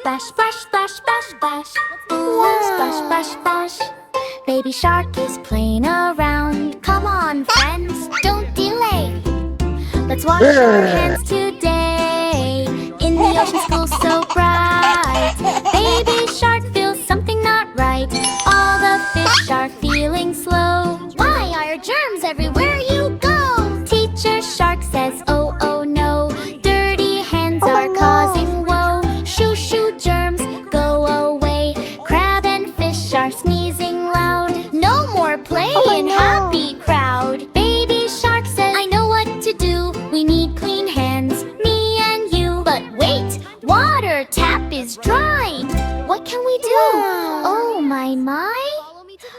Splash, splash, splash, splash, splash. Ooh, splash, splash, splash. Baby shark is playing around. Come on, friends, don't delay. Let's wash our hands today in the ocean school so bright. Baby shark feels something not right. All the fish are feeling slow. Why are germs everywhere you go? Teacher shark says, oh, oh no. Dirty hands are causing woe. Shoo, shoo, germs, go away. Crab and fish are sneezing loud. No more play in happy crowd. Baby shark says, I know what to do. We need clean hands, me and you. But wait, water tap is dry. What can we do? Oh my, my.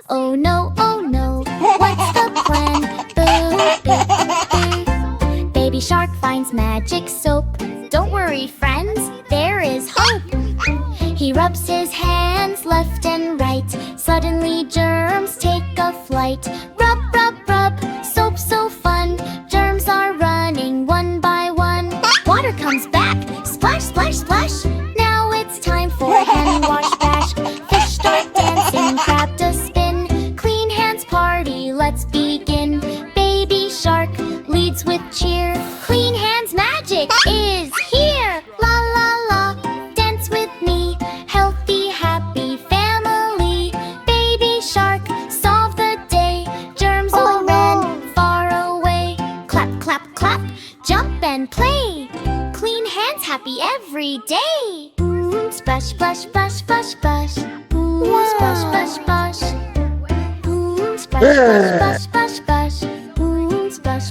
Oh no, what's the plan? Boo, boo, boo. Baby shark finds magic soap. Don't worry, friends, there is hope. He rubs his hands left and right. Suddenly germs take a flight. Rub, rub, rub, soap so fun. Germs are running one by one. Water comes back, splash, splash, splash. Now it's time for hand wash bash. Fish start dancing, crab to spin. Clean hands party, let's begin. Baby shark leads with cheer. Clean hands magic is here. La la la, dance with me. Healthy, happy family. Baby shark solve the day. Germs all ran far away. Clap, clap, clap, jump and play. Clean hands happy every day. Splash, splash, splash, splash, splash. Splash, splash, splash. Splash, splash, splash, splash, splash. Splash,